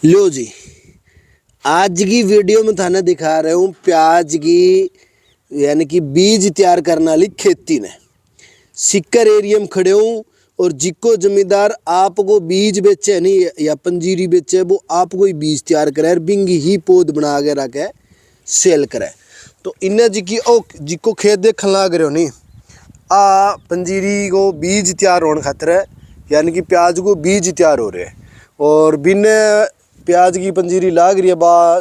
लो जी, आज की वीडियो में थाने दिखा रहा हूँ प्याज की यानी कि बीज तैयार करने वाली खेती ने सिक्कर एरिया में खड़े हूँ। और जिको जमींदार आपको बीज बेचे नहीं या पंजीरी बेचे वो आपको ही बीज तैयार करे बिंगी ही पौध बना के रखे सेल करे। तो इन्हें जी की ओ जिको खेत देखने लग रहे हो नहीं आ पंजीरी को बीज तैयार होने खातर यानी कि प्याज को बीज तैयार हो रहे हैं। और बिन प्याज की पंजीरी लाग रही है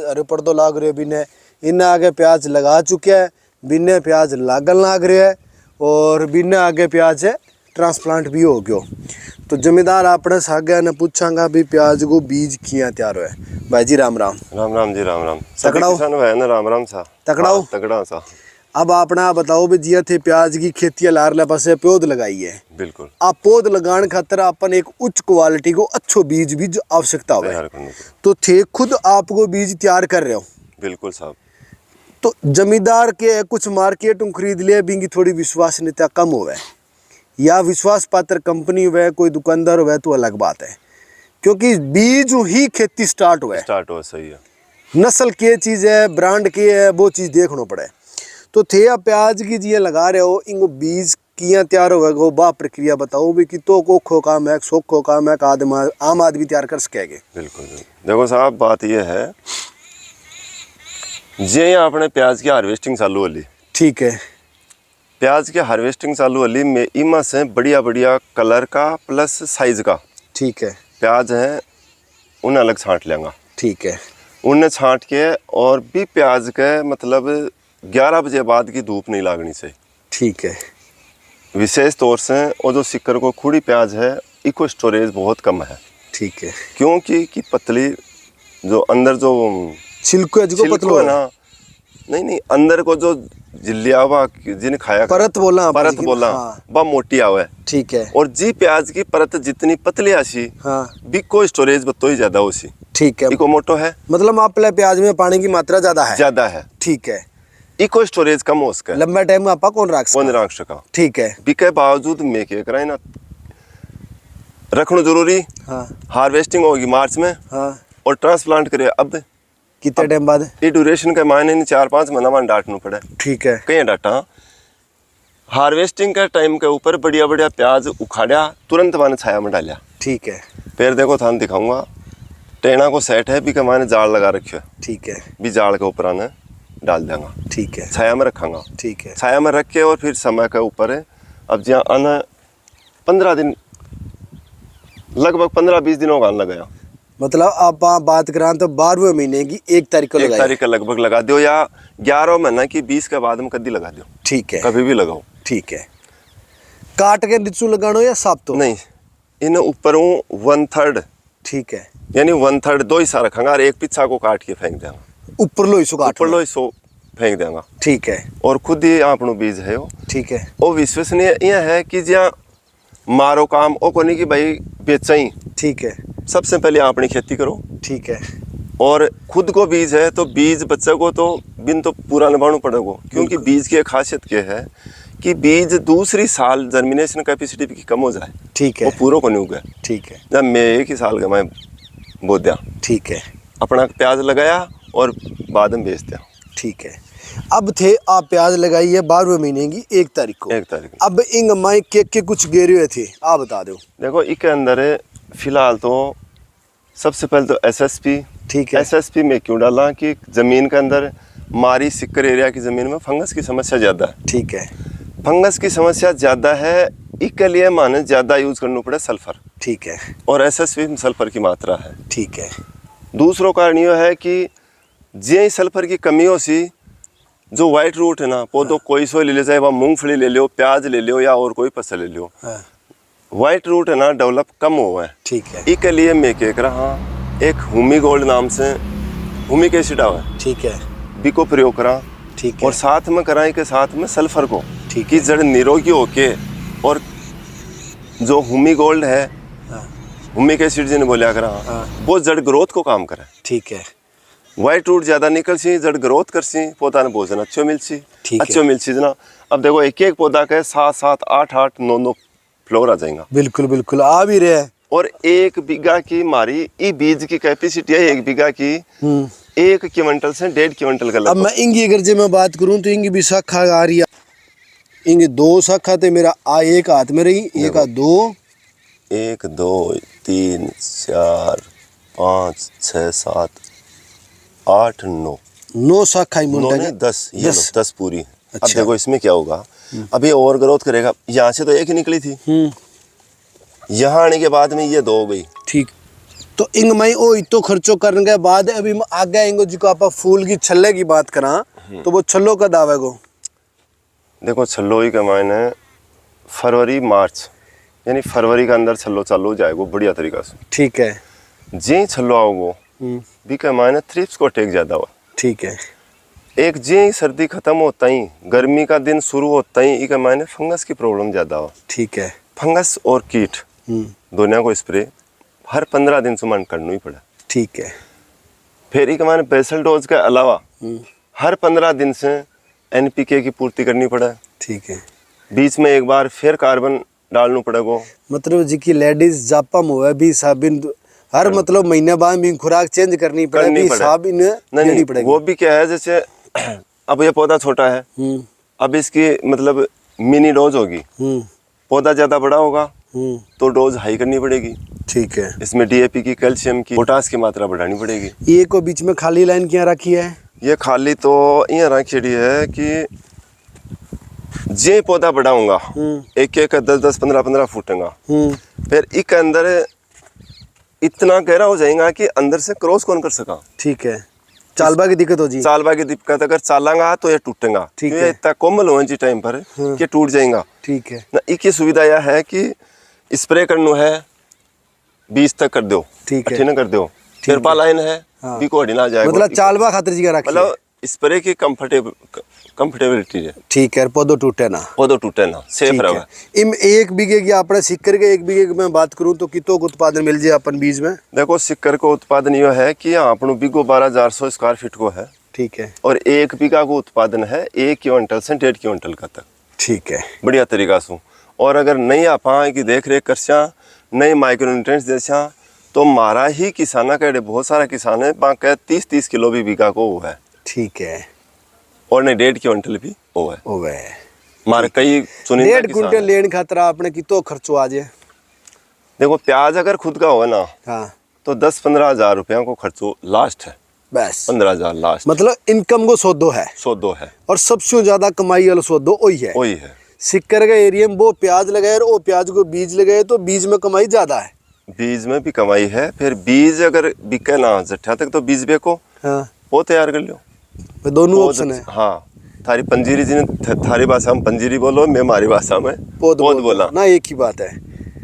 अरे पर्दो लाग रही है बिन इन्हें आगे प्याज लगा चुके हैं बिन प्याज लागन लाग रहे है और बिन आगे प्याज है ट्रांसप्लांट भी हो गयो। तो जमींदार अपने सागे ने पूछांगा भी प्याज को बीज किया तैयार हुआ है। भाई जी राम राम। राम राम जी राम राम। तकड़ाओ ना राम राम सा तकड़ाओ तकड़ा सा। अब आपने बताओ भी जिया थे प्याज की खेती लारले पासे पौध लगाई है। बिल्कुल आप पौध लगाने खातर अपन एक उच्च क्वालिटी को अच्छो बीज भी जो आवश्यकता हो तो थे खुद आपको बीज तैयार कर रहे हो। बिल्कुल साहब। तो जमींदार के कुछ मार्केट में खरीद लिया बिंगी थोड़ी विश्वसनीयता कम हो या विश्वास पात्र कंपनी हुए कोई दुकानदार हुए तो अलग बात है क्योंकि बीज ही खेती स्टार्ट हुआ सही है। नस्ल के चीज़ है ब्रांड के है वो चीज़ देखना पड़े। तो थे आप प्याज की जी लगा रहे हो इनको बीज किया तैयार होगा बा प्रक्रिया बताओ भी कि तो को काम है सौखो काम है आम आदमी तैयार कर सकेंगे। बिल्कुल देखो साहब बात यह है जे आपने प्याज की हार्वेस्टिंग चालू वाली ठीक है। प्याज की हार्वेस्टिंग चालू वाली में इमा से बढ़िया बढ़िया कलर का प्लस साइज का ठीक है प्याज है उन्हें अलग छांट लेंगा। ठीक है उन्हें छांट के और भी प्याज के मतलब 11 बजे बाद की धूप नहीं लागनी चाहिए। ठीक है। विशेष तौर से और जो सिक्कर को खुड़ी प्याज है इको स्टोरेज बहुत कम है। ठीक है क्योंकि की पतली जो अंदर जो छिलको है ना नहीं अंदर को जो जिलिया हुआ जिन खाया परत बोला हाँ। बा मोटी आवे। ठीक है। और जी प्याज की परत जितनी पतली आसी हाँ। बिको स्टोरेज बतो ही ज्यादा होसी। ठीक है इको मोटो है मतलब आप प्याज में पानी की मात्रा ज्यादा है। ठीक है इको स्टोरेज कम हो सके लंबा टाइम आपा कौन राख सका। ठीक है बिके बावजूद में क्या कराए ना रखना जरूरी हाँ। हार्वेस्टिंग होगी मार्च में हाँ। और ट्रांसप्लांट करे अब कितने टाइम बाद ये ड्यूरेशन का मायने नहीं 4-5 महीना मान डांटना पड़े। ठीक है कहीं डाटा हार्वेस्टिंग का टाइम के ऊपर बढ़िया बढ़िया प्याज उखाड़ा तुरंत मैंने छाया में डालिया। ठीक है फिर देखो थान दिखाऊंगा टेना को सेट है भी का मैंने जाल लगा रखियो। ठीक है भी जाल के ऊपर आने डाल देंगे। ठीक है छाया में रखांगा। ठीक है छाया में रख के और फिर समय के ऊपर है अब जहाँ आना 15 दिन लगभग 15-20 दिनों का आना गया मतलब आप बात करा तो 12वें महीने की 1 तारीख को 1 तारीख का लगभग लगा दो या 11 महीना की 20 के बाद में कद्दी लगा दो। ठीक है कभी भी लगाओ। ठीक है काट के नीचू लगानो या साफ तो नहीं इन ऊपर 1/3। ठीक है यानी 1/3 दो हिस्सा रखांगा और एक पिछा को काट के फेंक देंगे ऊपर लो सो फेंक देंगे। ठीक है और खुद ही आपनो बीज है वो। ठीक है वो विश्वसनीय यह है कि जहाँ मारो काम ओ कोनी कि भाई बेचा ही। ठीक है सबसे पहले अपनी खेती करो। ठीक है और खुद को बीज है तो बीज बच्चे को तो बिन तो पूरा निभाना पड़ेगा क्योंकि बीज की एक खासियत क्या है कि बीज दूसरी साल जर्मिनेशन कैपेसिटी की कम हो जाए। ठीक है वो पूरा को नहीं उगे। ठीक है जब मैं 1 ही साल का मैं बो दिया। ठीक है अपना प्याज लगाया और बाद में बेच दिया। ठीक है अब थे आप प्याज लगाई है 12वें महीने की 1 तारीख को। 1 तारीख अब इंग माई के कुछ गेरे थे आप बता दो। देखो इसके अंदर फिलहाल तो सबसे पहले तो एसएसपी। ठीक है एसएसपी में क्यों डाला कि जमीन के अंदर मारी सिक्कर एरिया की जमीन में फंगस की समस्या ज़्यादा है। ठीक है फंगस की समस्या ज़्यादा है इसके लिए माने ज़्यादा यूज़ करना पड़े सल्फर। ठीक है और एसएसपी में सल्फर की मात्रा है। ठीक है दूसरों कारण यह है कि जे सल्फर की कमी हो सी जो वाइट रूट है ना पौधों कोई सो ले लो चाहे वह मूंगफली ले लो प्याज ले लो या और कोई फसल ले लो वाइट रूट है ना डेवलप कम हुआ है। ठीक है इसके लिए मैं क्या कर रहा एक हुमी गोल्ड नाम से हुमिक एसिड आवा है। ठीक है बी को प्रयोग करा। ठीक है और साथ में कराई के साथ में सल्फर को। ठीक है जड़ निरोगी होके और जो हुमी गोल्ड है हुमिक एसिड जिन्हें बोलिया करा वो जड़ ग्रोथ को काम करे। ठीक है वाइट रूट ज्यादा निकल सी जड़ ग्रोथ कर सी पौधा ने भोजन अच्छो मिल सी अच्छो मिल सी जना। अब देखो एक एक पौधा के 7-7 8-8 9-9 फ्लोर आ जाएगा। बिल्कुल बिल्कुल आ भी रहे और 1 बीघा की मारी ई बीज की कैपेसिटी है 1 बीघा की 1 क्विंटल से 1.5 क्विंटल का। अब मैं इंगी अगर जे मैं बात करूं तो इंगी भी शाखा आ रही है, इंगी 2 शाखा थे मेरा आ एक हाथ में रही, एक हाथ 2 1 2 3 4 5 6 7 8 9 शाखा ही मुंडा है 10 ये 10 पूरी। अब देखो इसमें क्या होगा, अभी ओवर ग्रोथ करेगा। यहाँ से तो एक ही निकली थी, यहाँ आने के बाद में ये 2 हो गई। ठीक, तो इंग मई ओ इतो खर्चो करने के बाद अभी आगे आएंगे जी को आप फूल की छल्ले की बात करा तो वो छल्लो का दावे को देखो छल्लो ही का मायने फरवरी मार्च यानी फरवरी के अंदर छल्लो चालू हो जाएगा बढ़िया तरीका से। ठीक है, जे छल्लो आओगो भी का मायने थ्रिप्स को अटैक ज्यादा हुआ। ठीक है, एक जे ही सर्दी खत्म होता ही गर्मी का दिन शुरू होता ही इका मायने फंगस की प्रॉब्लम ज्यादा हो। ठीक है, फंगस और कीट दोनों को स्प्रे हर 15 दिन से मन करना ही पड़ा। ठीक है, फिर इका मायने बेसल डोज के अलावा हर 15 दिन से एनपीके की पूर्ति करनी पड़ा। ठीक है, बीच में एक बार फिर कार्बन डालना पड़ेगा। मतलब जी की लेडीज जापम हुआ भी साबिन हर मतलब महीने बाद भी खुराक चेंज करनी पड़ेगी, साबिन लेनी पड़ेगी। वो भी क्या है जैसे अब ये पौधा छोटा है, अब इसकी मतलब मिनी डोज होगी, पौधा ज्यादा बड़ा होगा तो डोज हाई करनी पड़ेगी। ठीक है, इसमें डीएपी की, कैल्शियम की, पोटास की मात्रा बढ़ानी पड़ेगी। ये को बीच में खाली लाइन क्या रखी है? ये खाली तो ये रखी है कि जे पौधा बड़ा होगा एक एक 10-10 15-15 फुटेगा, फिर एक अंदर इतना गहरा हो जाएगा कि अंदर से क्रॉस कौन कर सका। ठीक है, चालबा की दिक्कत हो जी, चालबा की दिक्कत अगर चालांगा तो ये टूटेगा। ठीक है, इतना कोमल हो जी टाइम पर कि टूट जाएगा। ठीक है ना, एक ही सुविधा यह है कि स्प्रे करना है 20 तक कर दो, ठीक है, कर दो, फिर पालाइन है भी को हटना जाएगा। मतलब चालबा खातिर जी का रखी मतलब स्प्रे की कंफर्टेबिलिटी है। ठीक है, पौधो टूटे ना, सेफ रहे। इम 1 बीघे की आपने सिक्कर के 1 बीघे की मैं बात करूं तो कितो को उत्पादन मिल जाए अपन बीज में? देखो सिक्कर को उत्पादन यह है कि अपन बीघो 12,400 स्क्वायर फीट को है। ठीक है, और 1 बीघा को उत्पादन है 1 क्विंटल से 1.5 क्विंटल का तक। ठीक है, बढ़िया तरीका से। और अगर नहीं आ पाए की देख रेख कर नई माइक्रोन्यूट्रिएंट्स जैसा तो मारा ही किसाना का बहुत सारा किसान है बाकी 30-30 किलो भी बीघा को वो है। ठीक है, और नहीं 1.5 क्विंटल भी वो है मारे कई 1.5 क्विंटल लेने खातर आपने कितो खर्चो आ जाए? देखो प्याज अगर खुद का हो ना हाँ तो 10-15 हजार रुपया को खर्चो लास्ट है, बस 15,000 लास्ट। मतलब इनकम को सौदो है और सबसे ज्यादा कमाई वाला सौदो वही है। सिक्कर का एरिया में वो प्याज लगाए और वो प्याज को बीज लगाए तो बीज में कमाई ज्यादा है। बीज में भी कमाई है, फिर बीज अगर बिके ना जट्ठा तक तो बीज बेको, हाँ वो तैयार कर लो, दोनों ऑप्शन है। हाँ थारी पंजीरी जिन्हें थारी भाषा में पंजीरी बोलो, मैं हमारी भाषा में पौध बोला ना, एक ही बात है।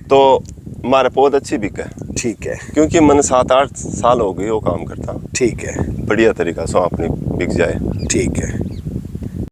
तो हमारा पौध अच्छी बिके। ठीक है, क्योंकि मैंने 7-8 साल हो गए वो काम करता। ठीक है, बढ़िया तरीका से आपने बिक जाए। ठीक है।